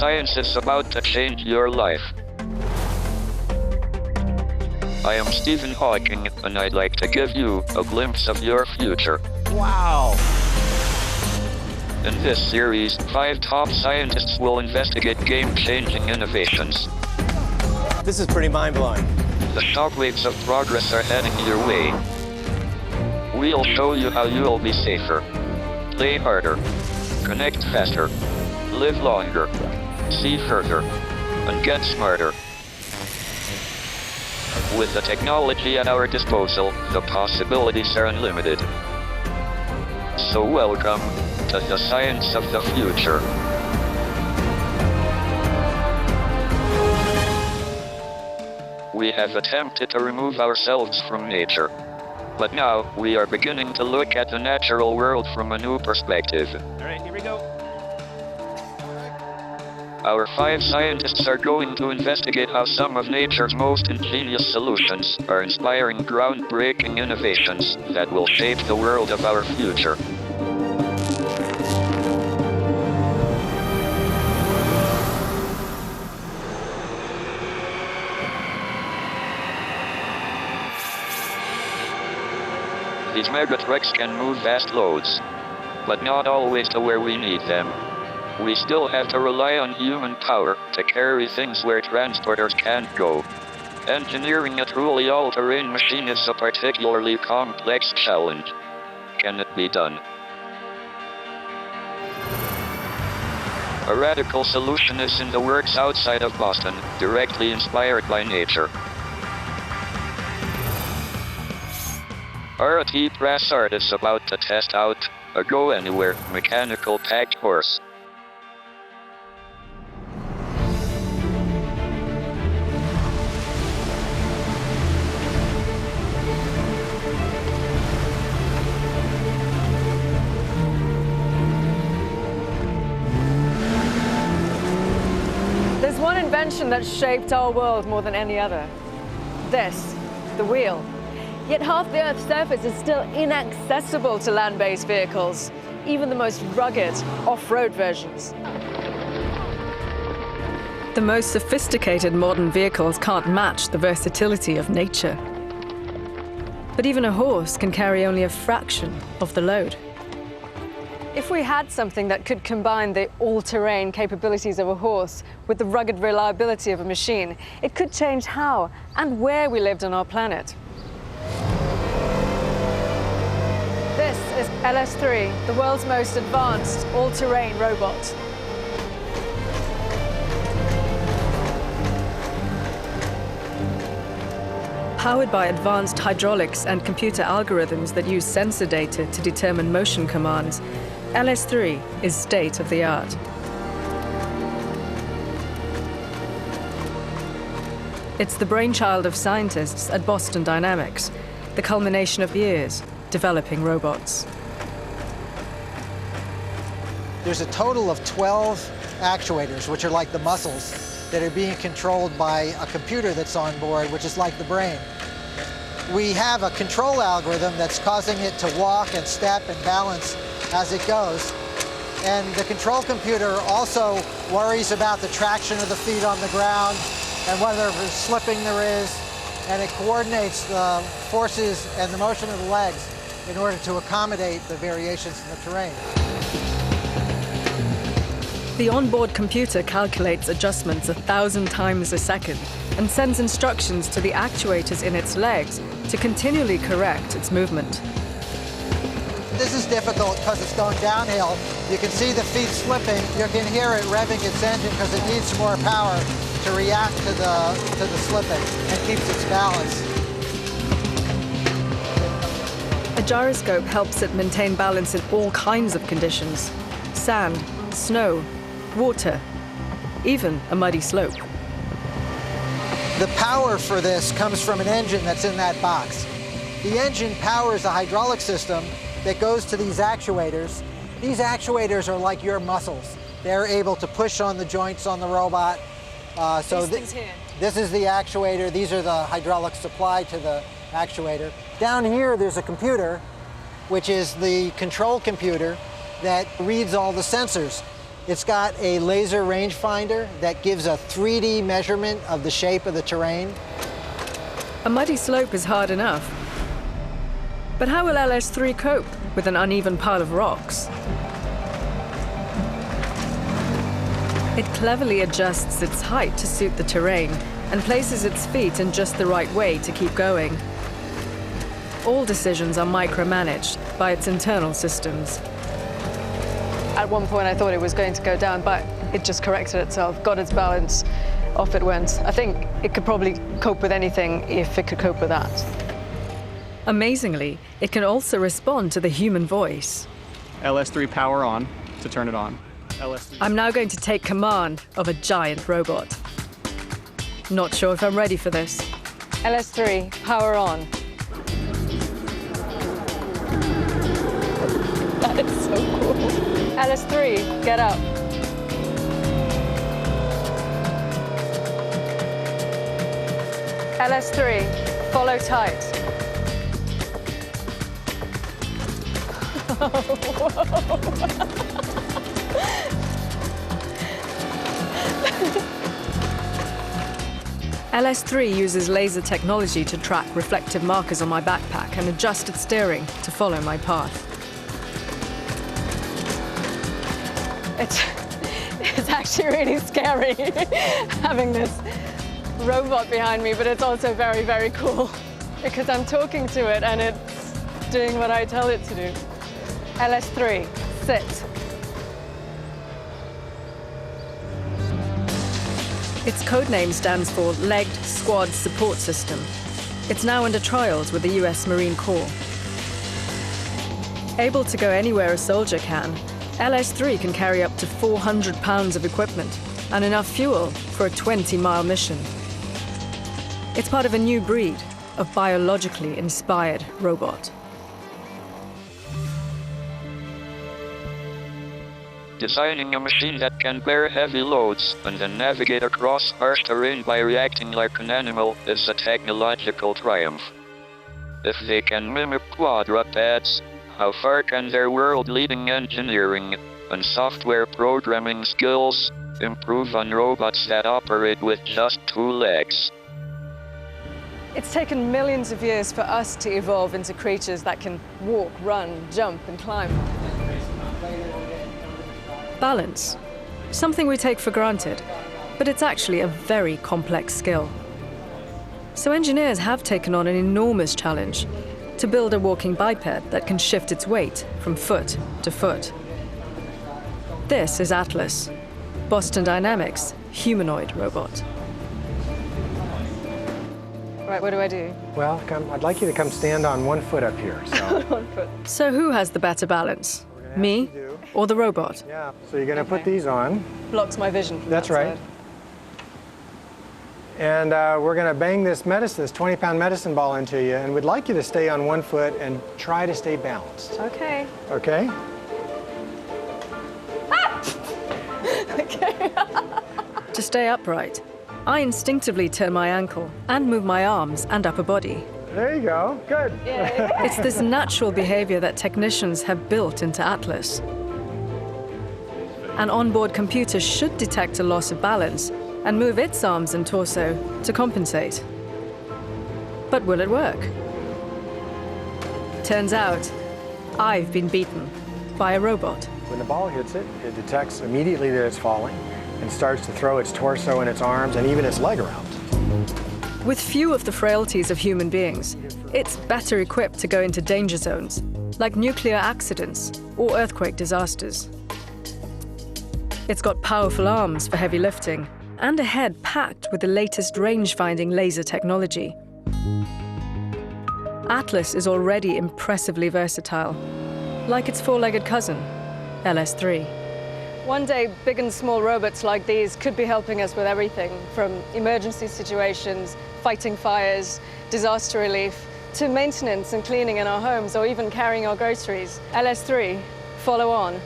science is about to change your life. I am Stephen Hawking, and I'd like to give you a glimpse of your future. Wow! In this series, 5 top scientists will investigate game-changing innovations. This is pretty mind-blowing. The shockwaves of progress are heading your way. We'll show you how you'll be safer, play harder, connect faster, live longer, see further, and get smarter. With the technology at our disposal, the possibilities are unlimited. So welcome to the science of the future. We have attempted to remove ourselves from nature, but now we are beginning to look at the natural world from a new perspective. All right, here we go. Our 5 scientists are going to investigate how some of nature's most ingenious solutions are inspiring groundbreaking innovations that will shape the world of our future. These megatrucks can move vast loads, but not always to where we need them. We still have to rely on human power to carry things where transporters can't go. Engineering a truly all-terrain machine is a particularly complex challenge. Can it be done? A radical solution is in the works outside of Boston, directly inspired by nature. RT Brassard is about to test out a go-anywhere mechanical packed horse. There's one invention that shaped our world more than any other. This, the wheel. Yet half the Earth's surface is still inaccessible to land-based vehicles, even the most rugged off-road versions. The most sophisticated modern vehicles can't match the versatility of nature. But even a horse can carry only a fraction of the load. If we had something that could combine the all-terrain capabilities of a horse with the rugged reliability of a machine, it could change how and where we lived on our planet. This is LS3, the world's most advanced all-terrain robot. Powered by advanced hydraulics and computer algorithms that use sensor data to determine motion commands, LS3 is state-of-the-art. It's the brainchild of scientists at Boston Dynamics, the culmination of years developing robots. There's a total of 12 actuators, which are like the muscles, that are being controlled by a computer that's on board, which is like the brain. We have a control algorithm that's causing it to walk and step and balance as it goes. And the control computer also worries about the traction of the feet on the ground and whether slipping there is, and it coordinates the forces and the motion of the legs in order to accommodate the variations in the terrain. The onboard computer calculates adjustments 1,000 times a second and sends instructions to the actuators in its legs to continually correct its movement. This is difficult because it's going downhill. You can see the feet slipping. You can hear it revving its engine because it needs more power to react to the slipping and keeps its balance. A gyroscope helps it maintain balance in all kinds of conditions: sand, snow, water, even a muddy slope. The power for this comes from an engine that's in that box. The engine powers a hydraulic system that goes to these actuators. These actuators are like your muscles. They're able to push on the joints on the robot. This is the actuator. These are the hydraulic supply to the actuator. Down here, there's a computer, which is the control computer that reads all the sensors. It's got a laser rangefinder that gives a 3D measurement of the shape of the terrain. A muddy slope is hard enough. But how will LS3 cope with an uneven pile of rocks? It cleverly adjusts its height to suit the terrain and places its feet in just the right way to keep going. All decisions are micromanaged by its internal systems. At one point I thought it was going to go down, but it just corrected itself, got its balance, off it went. I think it could probably cope with anything if it could cope with that. Amazingly, it can also respond to the human voice. LS3 power on to turn it on. LS3. I'm now going to take command of a giant robot. Not sure if I'm ready for this. LS3, power on. That is so cool. LS3, get up. LS3, follow tight. LS3 uses laser technology to track reflective markers on my backpack and adjust its steering to follow my path. It's actually really scary having this robot behind me, but it's also very, very cool because I'm talking to it and it's doing what I tell it to do. LS3, sit. Its codename stands for Legged Squad Support System. It's now under trials with the US Marine Corps. Able to go anywhere a soldier can, LS3 can carry up to 400 pounds of equipment and enough fuel for a 20-mile mission. It's part of a new breed of biologically inspired robot. Designing a machine that can bear heavy loads and then navigate across harsh terrain by reacting like an animal is a technological triumph. If they can mimic quadrupeds, how far can their world-leading engineering and software programming skills improve on robots that operate with just 2 legs? It's taken millions of years for us to evolve into creatures that can walk, run, jump, and climb. Balance, something we take for granted, but it's actually a very complex skill. So engineers have taken on an enormous challenge to build a walking biped that can shift its weight from foot to foot. This is Atlas, Boston Dynamics' humanoid robot. Right, what do I do? Well, I'd like you to come stand on 1 foot up here. So, 1 foot. So who has the better balance? Me or the robot? yeah. So you're going to put these on. Blocks my vision from That's that right. side. And we're going to bang this 20-pound medicine ball into you, and we'd like you to stay on 1 foot and try to stay balanced. Okay. Okay? Okay. To stay upright, I instinctively turn my ankle and move my arms and upper body. There you go. Good. Yeah. It's this natural behavior that technicians have built into Atlas. An onboard computer should detect a loss of balance and move its arms and torso to compensate. But will it work? Turns out, I've been beaten by a robot. When the ball hits it, it detects immediately that it's falling and starts to throw its torso and its arms and even its leg around. With few of the frailties of human beings, it's better equipped to go into danger zones, like nuclear accidents or earthquake disasters. It's got powerful arms for heavy lifting and a head packed with the latest range-finding laser technology. Atlas is already impressively versatile, like its 4-legged cousin, LS3. One day, big and small robots like these could be helping us with everything from emergency situations, fighting fires, disaster relief, to maintenance and cleaning in our homes, or even carrying our groceries. LS3, follow on.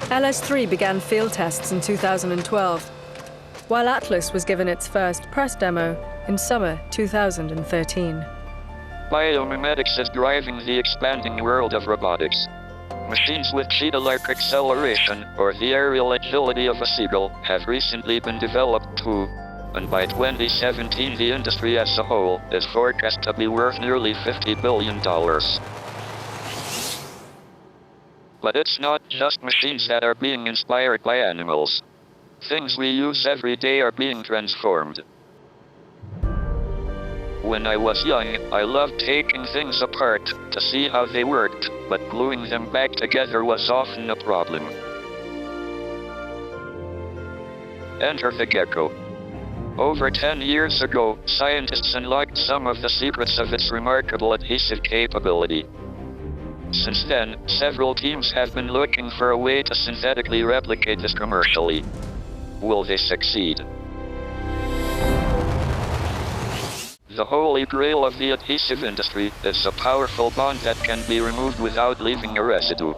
LS3 began field tests in 2012, while Atlas was given its first press demo in summer 2013. Biomimetics is driving the expanding world of robotics. Machines with cheetah-like acceleration, or the aerial agility of a seagull, have recently been developed too, and by 2017 the industry as a whole is forecast to be worth nearly $50 billion. But it's not just machines that are being inspired by animals. Things we use every day are being transformed. When I was young, I loved taking things apart to see how they worked, but gluing them back together was often a problem. Enter the gecko. Over 10 years ago, scientists unlocked some of the secrets of its remarkable adhesive capability. Since then, several teams have been looking for a way to synthetically replicate this commercially. Will they succeed? The holy grail of the adhesive industry is a powerful bond that can be removed without leaving a residue.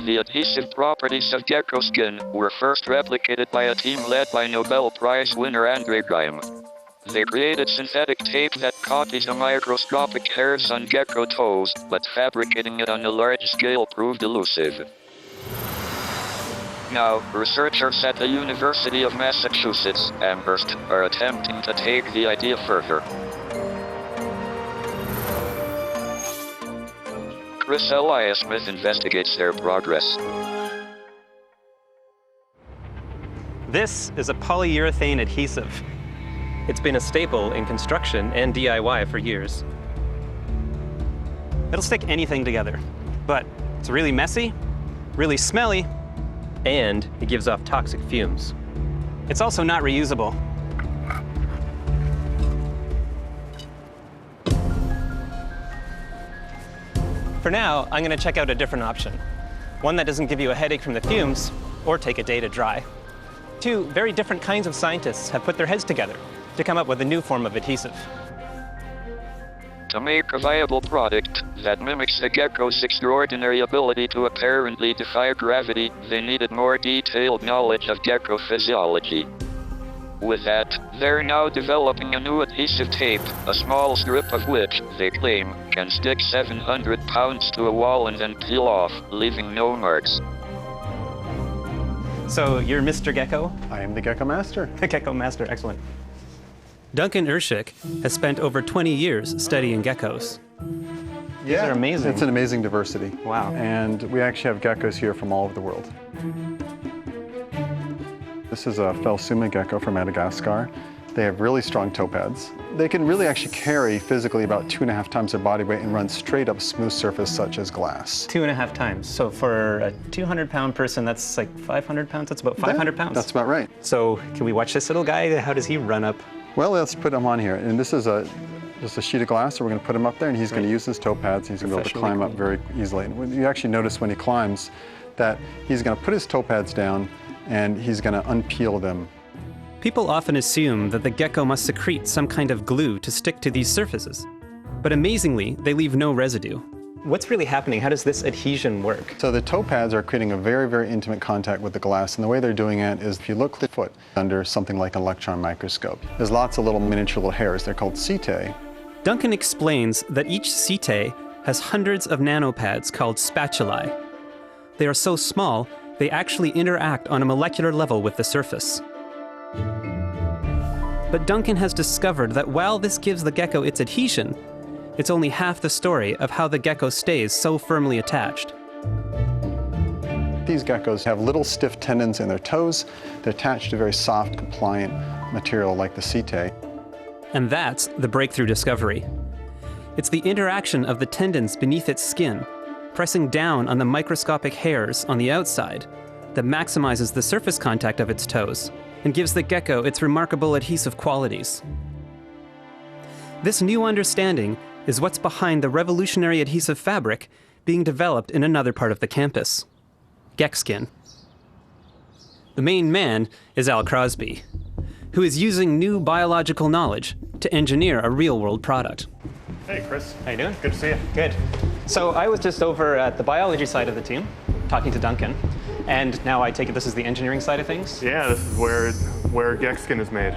The adhesive properties of gecko skin were first replicated by a team led by Nobel Prize winner Andre Geim. They created synthetic tape that copied the microscopic hairs on gecko toes, but fabricating it on a large scale proved elusive. Now, researchers at the University of Massachusetts, Amherst, are attempting to take the idea further. Chris Elias-Smith investigates their progress. This is a polyurethane adhesive. It's been a staple in construction and DIY for years. It'll stick anything together, but it's really messy, really smelly, And it gives off toxic fumes. it's also not reusable. For now, I'm going to check out a different option. One that doesn't give you a headache from the fumes or take a day to dry. Two very different kinds of scientists have put their heads together to come up with a new form of adhesive. To make a viable product that mimics the gecko's extraordinary ability to apparently defy gravity, they needed more detailed knowledge of gecko physiology. With that, they're now developing a new adhesive tape, a small strip of which, they claim, can stick 700 pounds to a wall and then peel off, leaving no marks. So you're Mr. Gecko? I am the Gecko Master. The Gecko Master, excellent. Duncan Urshik has spent over 20 years studying geckos. These are amazing. It's an amazing diversity. Wow. And we actually have geckos here from all over the world. This is a Phelsuma gecko from Madagascar. They have really strong toe pads. They can really actually carry physically about 2.5 times their body weight and run straight up smooth surface such as glass. 2.5 times. So for a 200-pound person, that's like 500 pounds? That's about 500 pounds? That's about right. So can we watch this little guy? How does he run up? Well, let's put him on here. And this is just a sheet of glass, so we're going to put him up there, and he's going to use his toe pads. He's going to be able to climb up very easily. And you actually notice when he climbs that he's going to put his toe pads down, and he's going to unpeel them. People often assume that the gecko must secrete some kind of glue to stick to these surfaces. But amazingly, they leave no residue. What's really happening? How does this adhesion work? So the toe pads are creating a very, very intimate contact with the glass, and the way they're doing it is if you look at the foot under something like an electron microscope, there's lots of little miniature little hairs. They're called setae. Duncan explains that each setae has hundreds of nanopads called spatulae. They are so small, they actually interact on a molecular level with the surface. But Duncan has discovered that while this gives the gecko its adhesion, it's only half the story of how the gecko stays so firmly attached. These geckos have little stiff tendons in their toes. They're attached to very soft, compliant material like the setae. And that's the breakthrough discovery. It's the interaction of the tendons beneath its skin, pressing down on the microscopic hairs on the outside, that maximizes the surface contact of its toes and gives the gecko its remarkable adhesive qualities. This new understanding is what's behind the revolutionary adhesive fabric being developed in another part of the campus, Gexskin. The main man is Al Crosby, who is using new biological knowledge to engineer a real-world product. Hey, Chris. How you doing? Good to see you. Good. So I was just over at the biology side of the team, talking to Duncan, and now I take it this is the engineering side of things? Yeah, this is where Gexskin is made.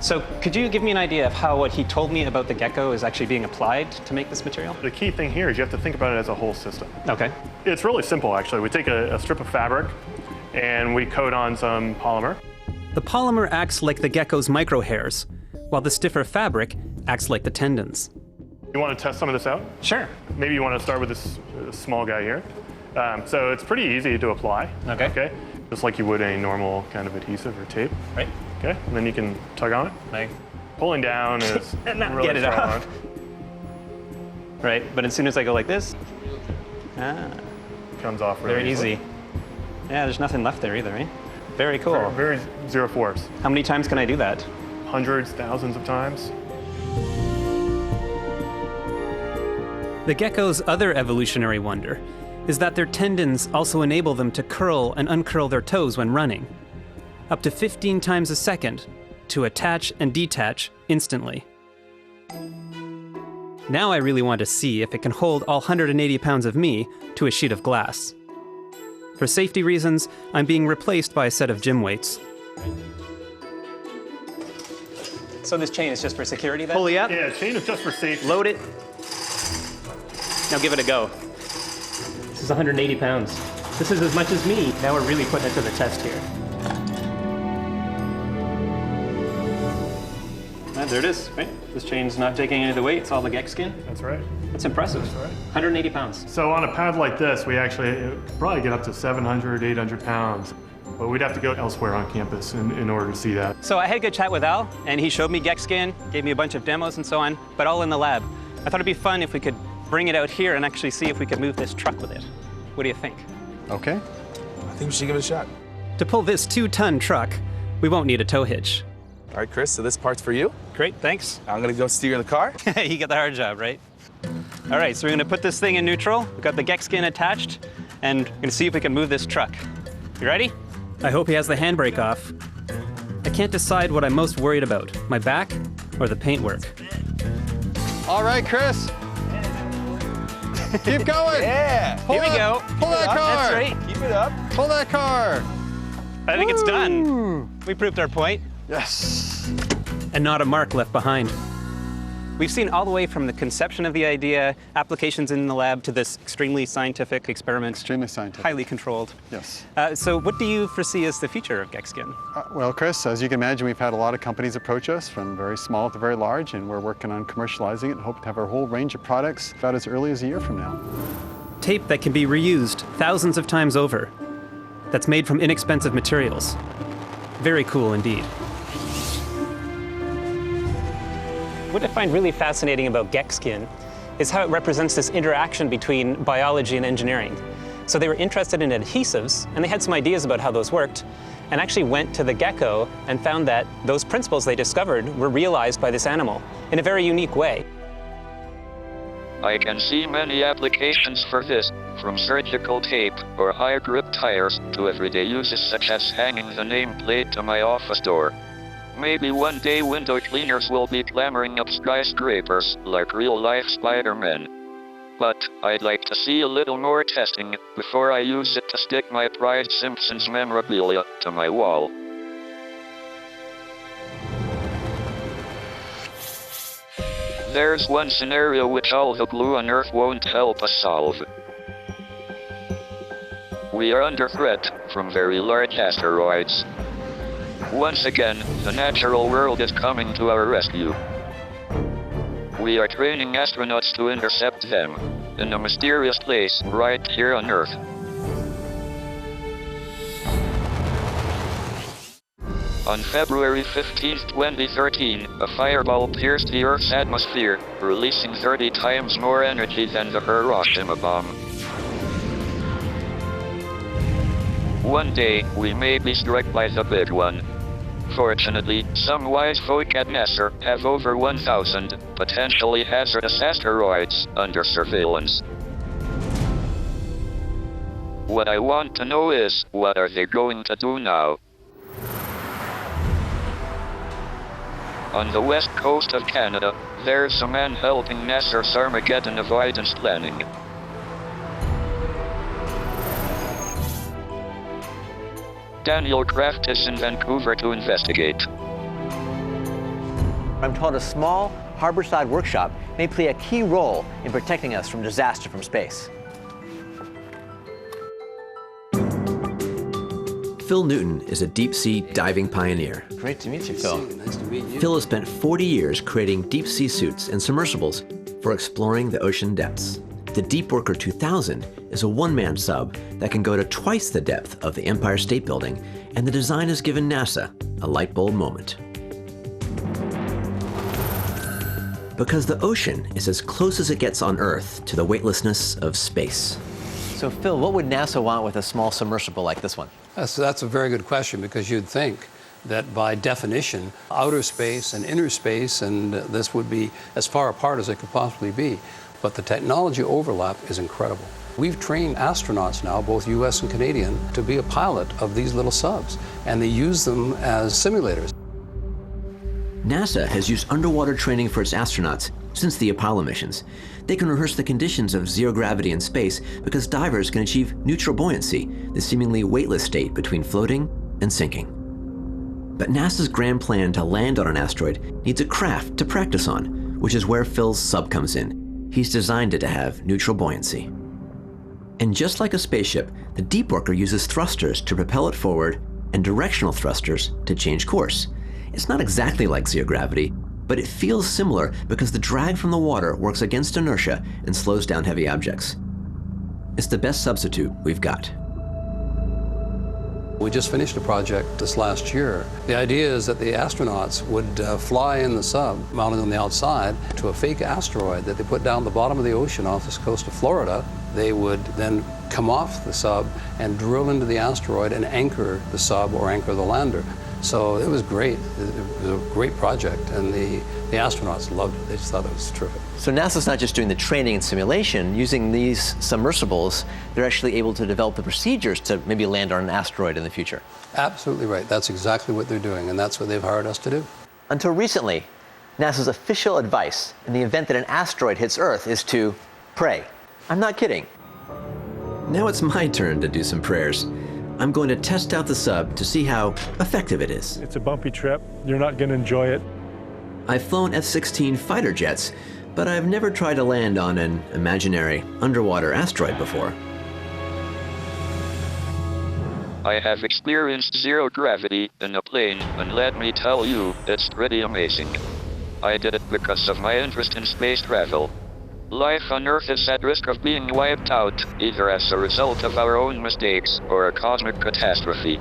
So could you give me an idea of how what he told me about the gecko is actually being applied to make this material? The key thing here is you have to think about it as a whole system. Okay. It's really simple, actually. We take a strip of fabric and we coat on some polymer. The polymer acts like the gecko's microhairs, while the stiffer fabric acts like the tendons. You want to test some of this out? Sure. Maybe you want to start with this small guy here. So it's pretty easy to apply. Okay. Just like you would a normal kind of adhesive or tape. Right. Okay, and then you can tug on it. Like, Pulling down is really get it strong. off. Right, but as soon as I go like this, Comes off really very easy. Yeah, there's nothing left there either, right? Very cool. Very zero force. How many times can I do that? Hundreds, thousands of times. The gecko's other evolutionary wonder is that their tendons also enable them to curl and uncurl their toes when running, up to 15 times a second, to attach and detach instantly. Now I really want to see if it can hold all 180 pounds of me to a sheet of glass. For safety reasons, I'm being replaced by a set of gym weights. So this chain is just for security then? Pulley up, Yeah, chain is just for safety. Load it. Now give it a go. This is 180 pounds. This is as much as me. Now we're really putting it to the test here. And there it is, right? This chain's not taking any of the weight. It's all the gec skin. That's right. That's impressive. That's right. 180 pounds. So on a pad like this, we actually could probably get up to 700, 800 pounds. But we'd have to go elsewhere on campus in order to see that. So I had a good chat with Al, and he showed me gec skin, gave me a bunch of demos and so on, but all in the lab. I thought it'd be fun if we could bring it out here and actually see if we could move this truck with it. What do you think? Okay. I think we should give it a shot. To pull this 2-ton truck, we won't need a tow hitch. All right, Chris, so this part's for you. Great, thanks. I'm gonna go steer the car. You got the hard job, right? All right, so we're gonna put this thing in neutral. We've got the gec skin attached, and we're gonna see if we can move this truck. You ready? I hope he has the handbrake off. I can't decide what I'm most worried about, my back or the paintwork. All right, Chris. Keep going. Yeah. Pull Here we go. Pull that car. That's right. Keep it up. Pull that car. I think it's done. We proved our point. Yes. And not a mark left behind. We've seen all the way from the conception of the idea, applications in the lab, to this extremely scientific experiment. Extremely scientific. Highly controlled. Yes. So what do you foresee as the future of gec skin? Well, Chris, as you can imagine, we've had a lot of companies approach us from very small to very large, and we're working on commercializing it and hope to have our whole range of products about as early as a year from now. Tape that can be reused thousands of times over. That's made from inexpensive materials. Very cool indeed. What I find really fascinating about gec skin is how it represents this interaction between biology and engineering. So they were interested in adhesives, and they had some ideas about how those worked, and actually went to the gecko and found that those principles they discovered were realized by this animal in a very unique way. I can see many applications for this, from surgical tape or high grip tires to everyday uses such as hanging the nameplate to my office door. Maybe one day window cleaners will be clambering up skyscrapers like real-life Spider-Man. But I'd like to see a little more testing before I use it to stick my prized Simpsons memorabilia to my wall. There's one scenario which all the glue on Earth won't help us solve. We are under threat from very large asteroids. Once again, the natural world is coming to our rescue. We are training astronauts to intercept them in a mysterious place right here on Earth. On February 15, 2013, a fireball pierced the Earth's atmosphere, releasing 30 times more energy than the Hiroshima bomb. One day, we may be struck by the big one. Fortunately, some wise folk at NASA have over 1,000 potentially hazardous asteroids under surveillance. What I want to know is, what are they going to do now? On the west coast of Canada, there's a man helping NASA's Armageddon avoidance planning. Daniel Kraft is in Vancouver to investigate. I'm told a small harborside workshop may play a key role in protecting us from disaster from space. Phil Newton is a deep-sea diving pioneer. Great to meet you, Phil. Nice to meet you. Phil has spent 40 years creating deep-sea suits and submersibles for exploring the ocean depths. The Deepworker 2000 is a one-man sub that can go to twice the depth of the Empire State Building, and the design has given NASA a light bulb moment. Because the ocean is as close as it gets on Earth to the weightlessness of space. So Phil, what would NASA want with a small submersible like this one? That's a very good question, because you'd think that by definition, outer space and inner space, and this would be as far apart as it could possibly be. But the technology overlap is incredible. We've trained astronauts now, both US and Canadian, to be a pilot of these little subs, and they use them as simulators. NASA has used underwater training for its astronauts since the Apollo missions. They can rehearse the conditions of zero gravity in space because divers can achieve neutral buoyancy, the seemingly weightless state between floating and sinking. But NASA's grand plan to land on an asteroid needs a craft to practice on, which is where Phil's sub comes in. He's designed it to have neutral buoyancy. And just like a spaceship, the Deepworker uses thrusters to propel it forward and directional thrusters to change course. It's not exactly like zero gravity, but it feels similar because the drag from the water works against inertia and slows down heavy objects. It's the best substitute we've got. We just finished a project this last year. The idea is that the astronauts would fly in the sub, mounted on the outside, to a fake asteroid that they put down the bottom of the ocean off the coast of Florida. They would then come off the sub and drill into the asteroid and anchor the sub or anchor the lander. So it was great. It was a great project, and the astronauts loved it. They just thought it was terrific. So NASA's not just doing the training and simulation. Using these submersibles, they're actually able to develop the procedures to maybe land on an asteroid in the future. Absolutely right. That's exactly what they're doing, and that's what they've hired us to do. Until recently, NASA's official advice in the event that an asteroid hits Earth is to pray. I'm not kidding. Now it's my turn to do some prayers. I'm going to test out the sub to see how effective it is. It's a bumpy trip. You're not going to enjoy it. I've flown F-16 fighter jets, but I've never tried to land on an imaginary underwater asteroid before. I have experienced zero gravity in a plane, and let me tell you, it's pretty amazing. I did it because of my interest in space travel. Life on Earth is at risk of being wiped out, either as a result of our own mistakes or a cosmic catastrophe.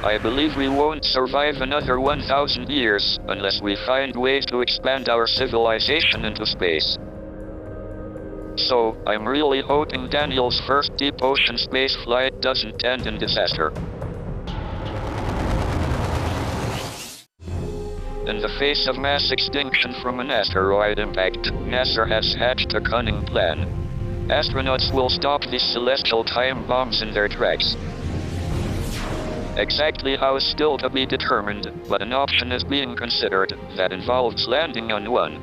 I believe we won't survive another 1,000 years unless we find ways to expand our civilization into space. So, I'm really hoping Daniel's first deep ocean space flight doesn't end in disaster. In the face of mass extinction from an asteroid impact, NASA has hatched a cunning plan. Astronauts will stop these celestial time bombs in their tracks. Exactly how is still to be determined, but an option is being considered that involves landing on one.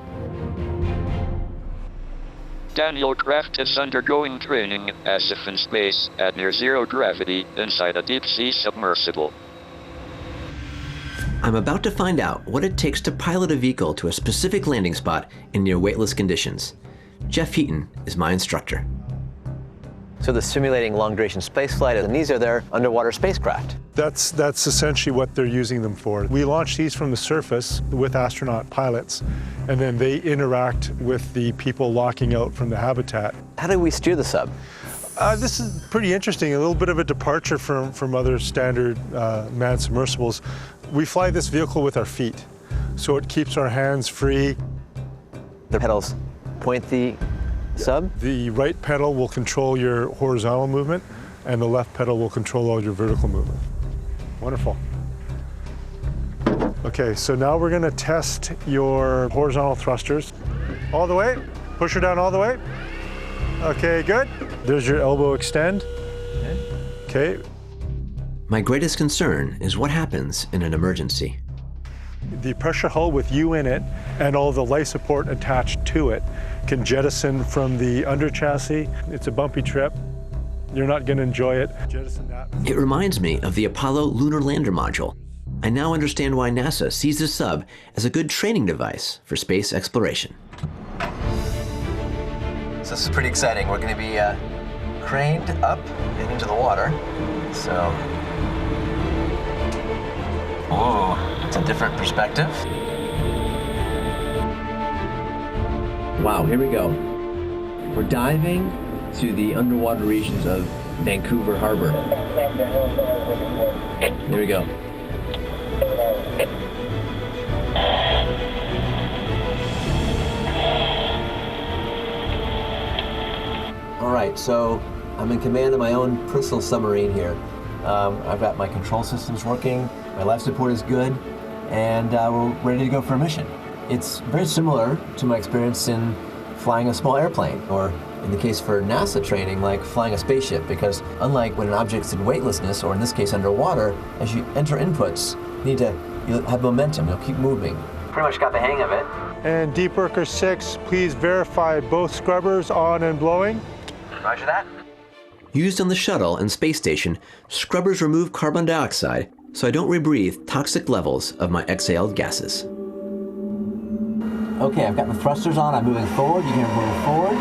Daniel Craft is undergoing training, as if in space, at near zero gravity, inside a deep-sea submersible. I'm about to find out what it takes to pilot a vehicle to a specific landing spot in near weightless conditions. Jeff Heaton is my instructor. So the simulating long-duration spaceflight, and these are their underwater spacecraft. That's essentially what they're using them for. We launch these from the surface with astronaut pilots, and then they interact with the people locking out from the habitat. How do we steer the sub? This is pretty interesting, a little bit of a departure from other standard manned submersibles. We fly this vehicle with our feet, so it keeps our hands free. The pedals point the sub? The right pedal will control your horizontal movement, and the left pedal will control all your vertical movement. Wonderful. Okay, so now we're going to test your horizontal thrusters. All the way. Push her down all the way. Okay, good. There's your elbow extend. Okay. My greatest concern is what happens in an emergency. The pressure hull with you in it and all the life support attached to it can jettison from the under chassis. It's a bumpy trip. You're not going to enjoy it. Jettison that. It reminds me of the Apollo Lunar Lander Module. I now understand why NASA sees the sub as a good training device for space exploration. So this is pretty exciting. We're going to be craned up and into the water. So, oh, it's a different perspective. Wow, here we go. We're diving to the underwater regions of Vancouver Harbor. Here we go. All right, so I'm in command of my own personal submarine here. I've got my control systems working, my life support is good, and we're ready to go for a mission. It's very similar to my experience in flying a small airplane, or in the case for NASA training, like flying a spaceship, because unlike when an object's in weightlessness, or in this case underwater, as you enter inputs, you'll have momentum, you'll keep moving. Pretty much got the hang of it. And Deep Worker 6, please verify both scrubbers on and blowing. Roger that. Used on the shuttle and space station, scrubbers remove carbon dioxide so I don't rebreathe toxic levels of my exhaled gases. Okay, I've got the thrusters on, I'm moving forward, you can move forward.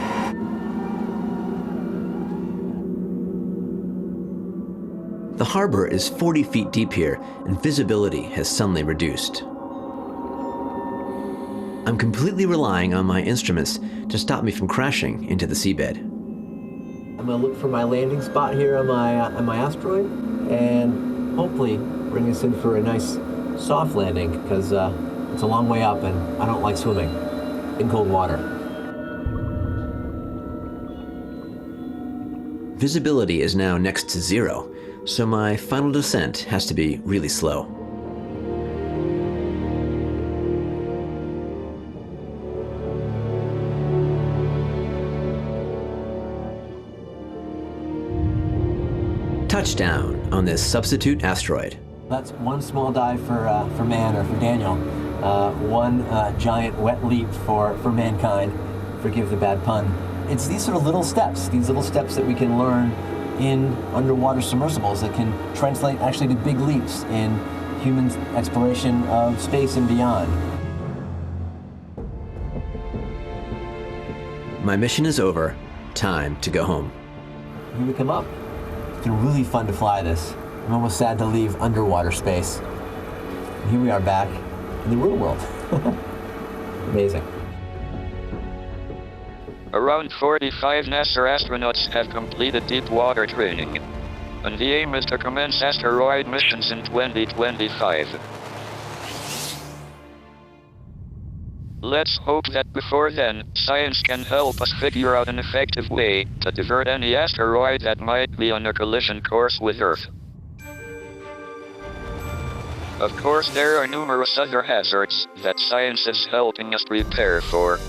The harbor is 40 feet deep here, and visibility has suddenly reduced. I'm completely relying on my instruments to stop me from crashing into the seabed. I'm gonna look for my landing spot here on my asteroid, and hopefully bring us in for a nice soft landing, because it's a long way up and I don't like swimming in cold water. Visibility is now next to zero, so my final descent has to be really slow. Touchdown on this substitute asteroid. That's one small dive for man, or for Daniel. One giant wet leap for mankind. Forgive the bad pun. It's these sort of little steps that we can learn in underwater submersibles that can translate actually to big leaps in human exploration of space and beyond. My mission is over. Time to go home. Here we come up. It's been really fun to fly this. I'm almost sad to leave underwater space. And here we are back in the real world. Amazing. Around 45 NASA astronauts have completed deep water training, and the aim is to commence asteroid missions in 2025. Let's hope that before then, science can help us figure out an effective way to divert any asteroid that might be on a collision course with Earth. Of course, there are numerous other hazards that science is helping us prepare for.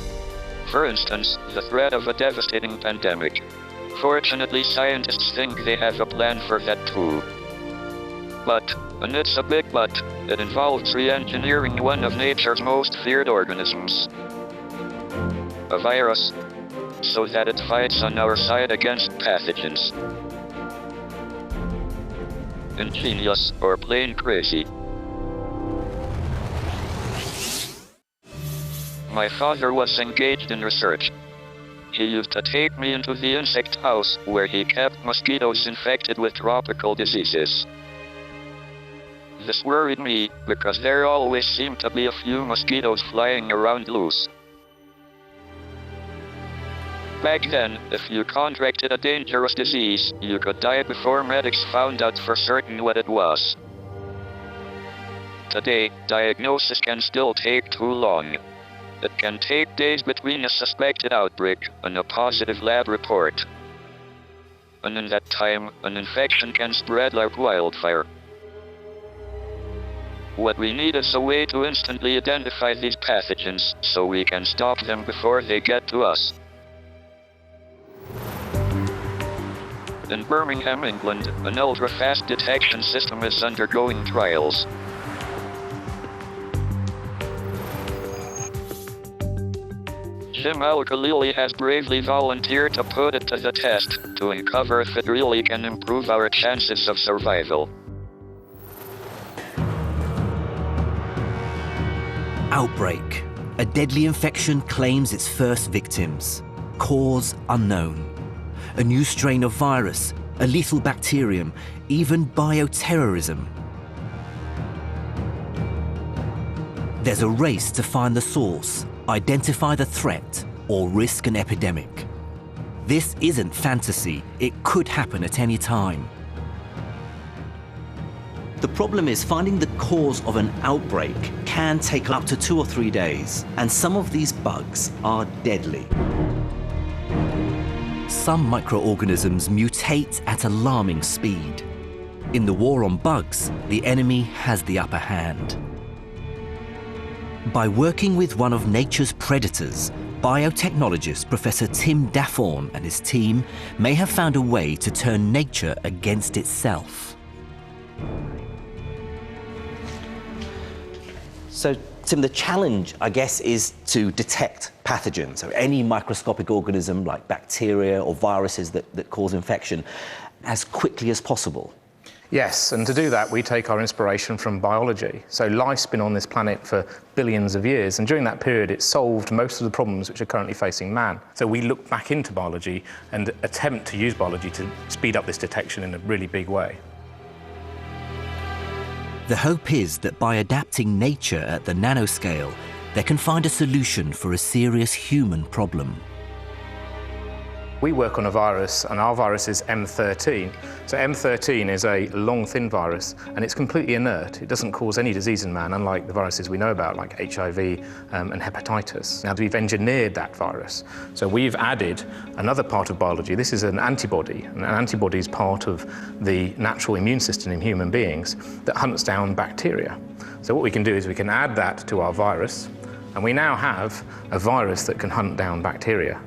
For instance, the threat of a devastating pandemic. Fortunately, scientists think they have a plan for that too. But, and it's a big but, it involves re-engineering one of nature's most feared organisms. A virus. So that it fights on our side against pathogens. Ingenious, or plain crazy. My father was engaged in research. He used to take me into the insect house where he kept mosquitoes infected with tropical diseases. This worried me because there always seemed to be a few mosquitoes flying around loose. Back then, if you contracted a dangerous disease, you could die before medics found out for certain what it was. Today, diagnosis can still take too long. It can take days between a suspected outbreak and a positive lab report. And in that time, an infection can spread like wildfire. What we need is a way to instantly identify these pathogens so we can stop them before they get to us. In Birmingham, England, an ultra-fast detection system is undergoing trials. Tim Al-Khalili has bravely volunteered to put it to the test to uncover if it really can improve our chances of survival. Outbreak. A deadly infection claims its first victims. Cause unknown. A new strain of virus, a lethal bacterium, even bioterrorism. There's a race to find the source, identify the threat, or risk an epidemic. This isn't fantasy. It could happen at any time. The problem is finding the cause of an outbreak can take up to 2 or 3 days, and some of these bugs are deadly. Some microorganisms mutate at alarming speed. In the war on bugs, the enemy has the upper hand. By working with one of nature's predators, biotechnologist Professor Tim Dafforn and his team may have found a way to turn nature against itself. So, Tim, the challenge, I guess, is to detect pathogens, so any microscopic organism like bacteria or viruses that cause infection, as quickly as possible. Yes, and to do that, we take our inspiration from biology. So life's been on this planet for billions of years, and during that period, it solved most of the problems which are currently facing man. So we look back into biology and attempt to use biology to speed up this detection in a really big way. The hope is that by adapting nature at the nanoscale, they can find a solution for a serious human problem. We work on a virus, and our virus is M13. So M13 is a long, thin virus, and it's completely inert. It doesn't cause any disease in man, unlike the viruses we know about, like HIV and hepatitis. Now, we've engineered that virus. So we've added another part of biology. This is an antibody, and an antibody is part of the natural immune system in human beings that hunts down bacteria. So what we can do is we can add that to our virus, and we now have a virus that can hunt down bacteria.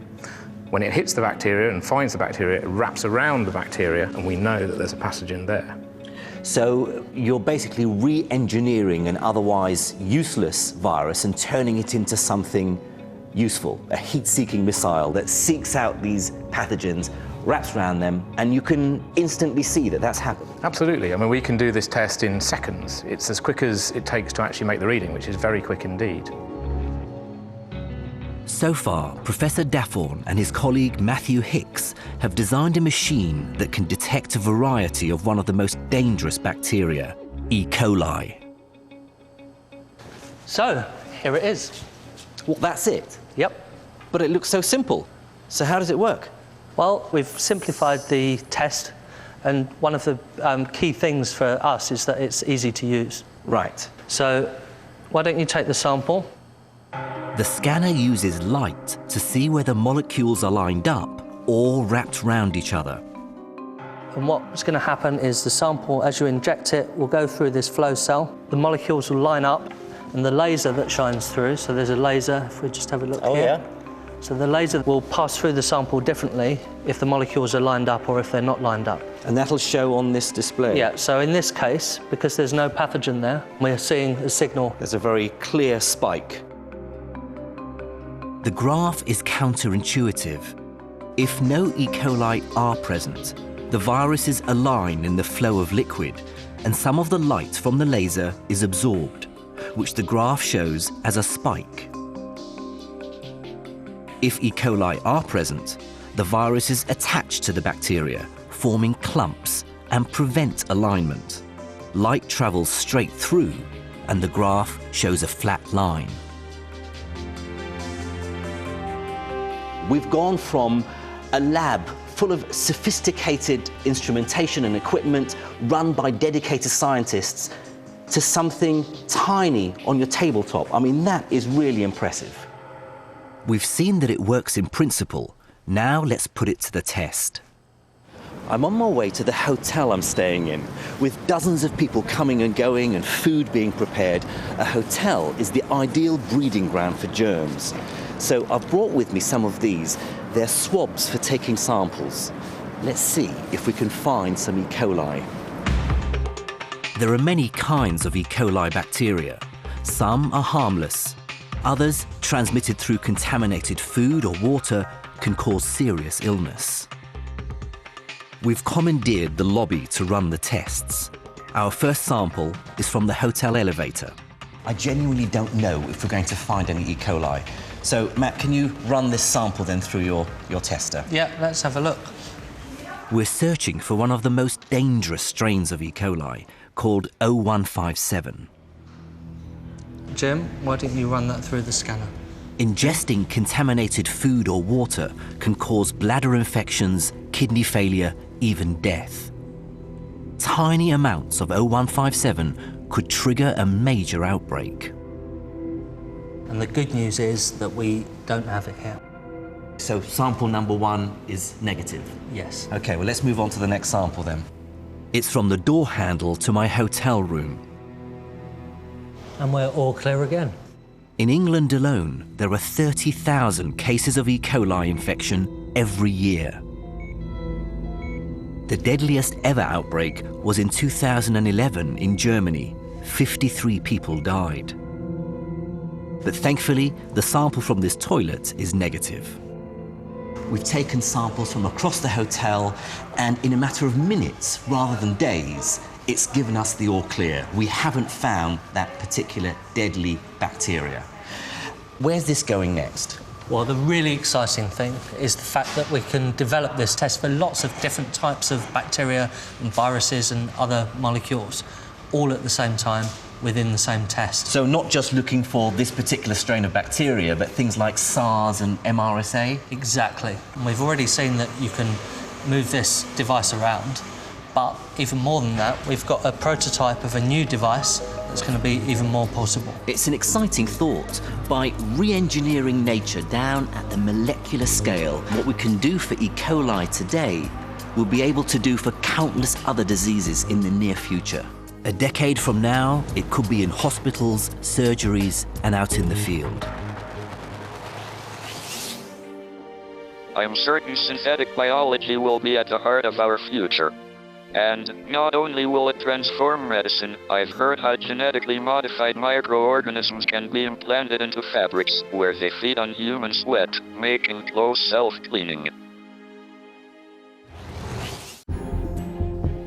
When it hits the bacteria and finds the bacteria, it wraps around the bacteria, and we know that there's a pathogen there. So you're basically re-engineering an otherwise useless virus and turning it into something useful, a heat-seeking missile that seeks out these pathogens, wraps around them, and you can instantly see that that's happened. Absolutely. I mean, we can do this test in seconds. It's as quick as it takes to actually make the reading, which is very quick indeed. So far, Professor Dafforn and his colleague Matthew Hicks have designed a machine that can detect a variety of one of the most dangerous bacteria, E. coli. So, here it is. Well, that's it? Yep. But it looks so simple. So how does it work? Well, we've simplified the test, and one of the key things for us is that it's easy to use. Right. So, why don't you take the sample? The scanner uses light to see whether molecules are lined up or wrapped round each other. And what's going to happen is the sample, as you inject it, will go through this flow cell. The molecules will line up, and the laser that shines through, so there's a laser, if we just have a look here. Yeah. So the laser will pass through the sample differently if the molecules are lined up or if they're not lined up. And that'll show on this display? Yeah, so in this case, because there's no pathogen there, we're seeing a signal. There's a very clear spike. The graph is counterintuitive. If no E. coli are present, the viruses align in the flow of liquid, and some of the light from the laser is absorbed, which the graph shows as a spike. If E. coli are present, the viruses attach to the bacteria, forming clumps and prevent alignment. Light travels straight through, and the graph shows a flat line. We've gone from a lab full of sophisticated instrumentation and equipment run by dedicated scientists to something tiny on your tabletop. I mean, that is really impressive. We've seen that it works in principle. Now let's put it to the test. I'm on my way to the hotel I'm staying in, with dozens of people coming and going and food being prepared. A hotel is the ideal breeding ground for germs. So I've brought with me some of these. They're swabs for taking samples. Let's see if we can find some E. coli. There are many kinds of E. coli bacteria. Some are harmless. Others, transmitted through contaminated food or water, can cause serious illness. We've commandeered the lobby to run the tests. Our first sample is from the hotel elevator. I genuinely don't know if we're going to find any E. coli. So, Matt, can you run this sample then through your tester? Yeah, let's have a look. We're searching for one of the most dangerous strains of E. coli, called 0157. Jim, why don't you run that through the scanner? Ingesting contaminated food or water can cause bladder infections, kidney failure, even death. Tiny amounts of 0157 could trigger a major outbreak. And the good news is that we don't have it here. So sample number 1 is negative? Yes. Okay, well, let's move on to the next sample then. It's from the door handle to my hotel room. And we're all clear again. In England alone, there are 30,000 cases of E. coli infection every year. The deadliest ever outbreak was in 2011 in Germany. 53 people died. But thankfully, the sample from this toilet is negative. We've taken samples from across the hotel, and in a matter of minutes, rather than days, it's given us the all clear. We haven't found that particular deadly bacteria. Where's this going next? Well, the really exciting thing is the fact that we can develop this test for lots of different types of bacteria and viruses and other molecules, all at the same time within the same test. So not just looking for this particular strain of bacteria, but things like SARS and MRSA? Exactly. And we've already seen that you can move this device around, but even more than that, we've got a prototype of a new device that's going to be even more possible. It's an exciting thought. By re-engineering nature down at the molecular scale, what we can do for E. coli today, we'll be able to do for countless other diseases in the near future. A decade from now, it could be in hospitals, surgeries, and out in the field. I am certain synthetic biology will be at the heart of our future. And not only will it transform medicine, I've heard how genetically modified microorganisms can be implanted into fabrics where they feed on human sweat, making clothes self-cleaning.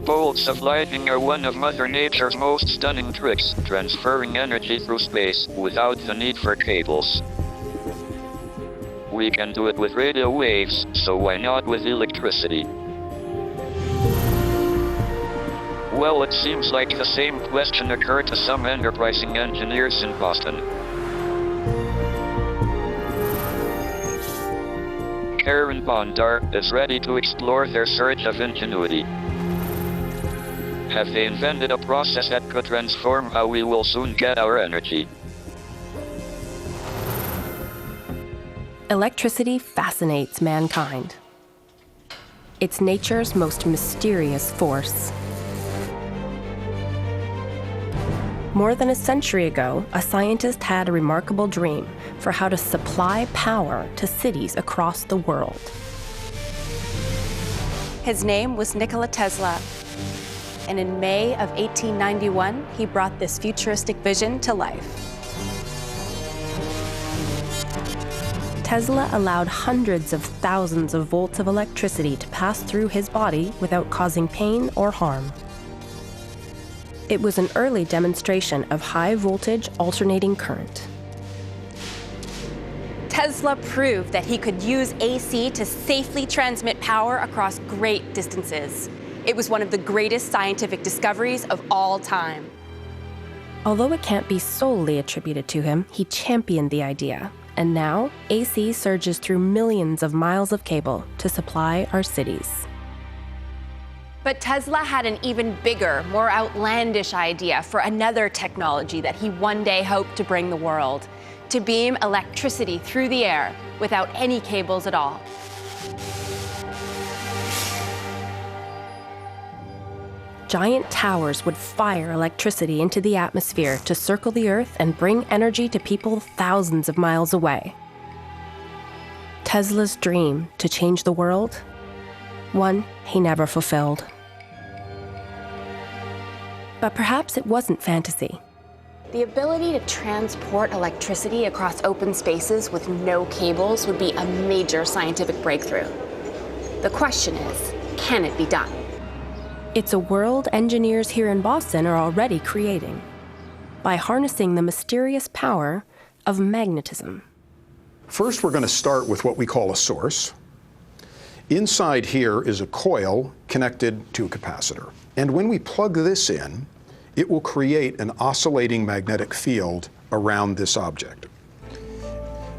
Bolts of lightning are one of Mother Nature's most stunning tricks, transferring energy through space without the need for cables. We can do it with radio waves, so why not with electricity? Well, it seems like the same question occurred to some enterprising engineers in Boston. Karen Bondar is ready to explore their surge of ingenuity. Have they invented a process that could transform how we will soon get our energy? Electricity fascinates mankind. It's nature's most mysterious force. More than a century ago, a scientist had a remarkable dream for how to supply power to cities across the world. His name was Nikola Tesla, and in May of 1891, he brought this futuristic vision to life. Tesla allowed hundreds of thousands of volts of electricity to pass through his body without causing pain or harm. It was an early demonstration of high-voltage alternating current. Tesla proved that he could use AC to safely transmit power across great distances. It was one of the greatest scientific discoveries of all time. Although it can't be solely attributed to him, he championed the idea. And now, AC surges through millions of miles of cable to supply our cities. But Tesla had an even bigger, more outlandish idea for another technology that he one day hoped to bring the world: to beam electricity through the air without any cables at all. Giant towers would fire electricity into the atmosphere to circle the Earth and bring energy to people thousands of miles away. Tesla's dream to change the world, one he never fulfilled. But perhaps it wasn't fantasy. The ability to transport electricity across open spaces with no cables would be a major scientific breakthrough. The question is, can it be done? It's a world engineers here in Boston are already creating by harnessing the mysterious power of magnetism. First, we're going to start with what we call a source. Inside here is a coil connected to a capacitor. And when we plug this in, it will create an oscillating magnetic field around this object.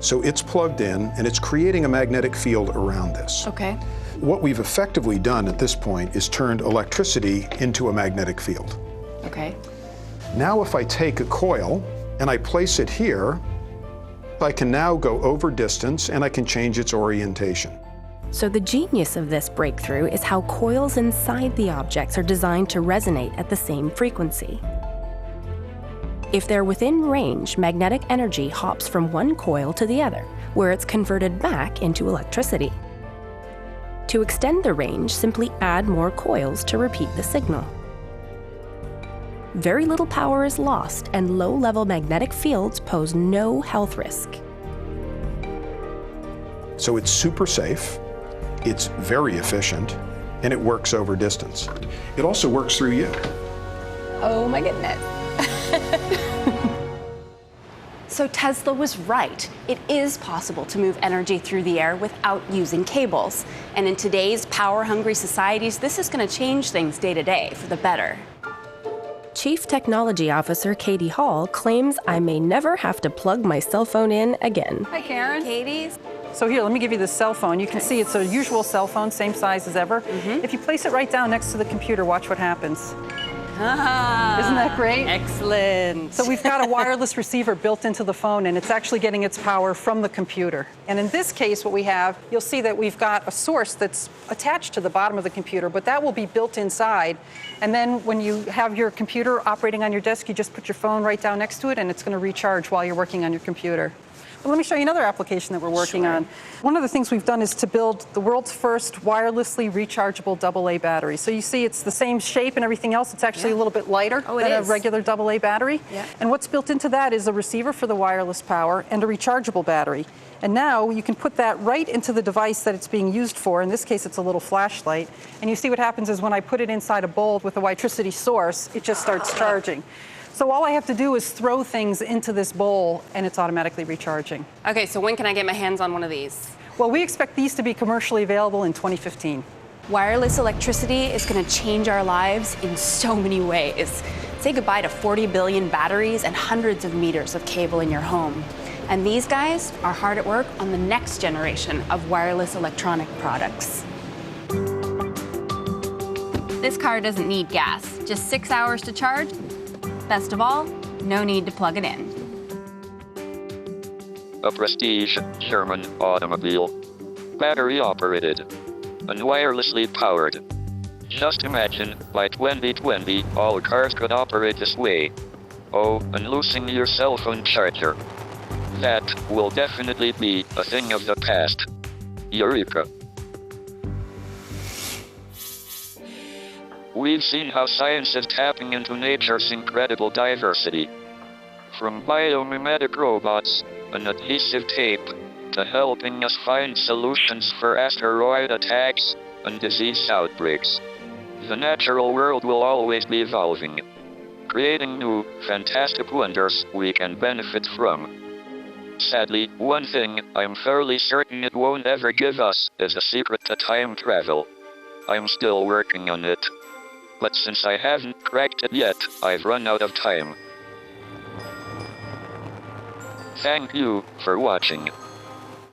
So it's plugged in, and it's creating a magnetic field around this. Okay. What we've effectively done at this point is turned electricity into a magnetic field. Okay. Now if I take a coil and I place it here, I can now go over distance and I can change its orientation. So the genius of this breakthrough is how coils inside the objects are designed to resonate at the same frequency. If they're within range, magnetic energy hops from one coil to the other, where it's converted back into electricity. To extend the range, simply add more coils to repeat the signal. Very little power is lost, and low-level magnetic fields pose no health risk. So it's super safe, it's very efficient, and it works over distance. It also works through you. Oh my goodness. So Tesla was right. It is possible to move energy through the air without using cables. And in today's power-hungry societies, this is going to change things day to day for the better. Chief Technology Officer Katie Hall claims I may never have to plug my cell phone in again. Hi, Karen. Katie's. So here, let me give you the cell phone. You can see it's a usual cell phone, same size as ever. If you place it right down next to the computer, watch what happens. Isn't that great? Excellent. So we've got a wireless receiver built into the phone, and it's actually getting its power from the computer. And in this case, what we have, you'll see that we've got a source that's attached to the bottom of the computer, but that will be built inside. And then when you have your computer operating on your desk, you just put your phone right down next to it, and it's going to recharge while you're working on your computer. But let me show you another application that we're working on. One of the things we've done is to build the world's first wirelessly rechargeable AA battery. So you see it's the same shape and everything else. It's actually a little bit lighter than a regular AA battery. And what's built into that is a receiver for the wireless power and a rechargeable battery. And now you can put that right into the device that it's being used for. In this case, it's a little flashlight. And you see what happens is when I put it inside a bulb with a electricity source, it just starts charging. So all I have to do is throw things into this bowl, and it's automatically recharging. Okay, so when can I get my hands on one of these? Well, we expect these to be commercially available in 2015. Wireless electricity is going to change our lives in so many ways. Say goodbye to 40 billion batteries and hundreds of meters of cable in your home. And these guys are hard at work on the next generation of wireless electronic products. This car doesn't need gas, just 6 hours to charge. Best of all, no need to plug it in. A prestige German automobile. Battery operated and wirelessly powered. Just imagine, by 2020, all cars could operate this way. Oh, and losing your cell phone charger. That will definitely be a thing of the past. Eureka. We've seen how science is tapping into nature's incredible diversity. From biomimetic robots and adhesive tape to helping us find solutions for asteroid attacks and disease outbreaks. The natural world will always be evolving, creating new, fantastic wonders we can benefit from. Sadly, one thing I'm fairly certain it won't ever give us is a secret to time travel. I'm still working on it. But since I haven't cracked it yet, I've run out of time. Thank you for watching.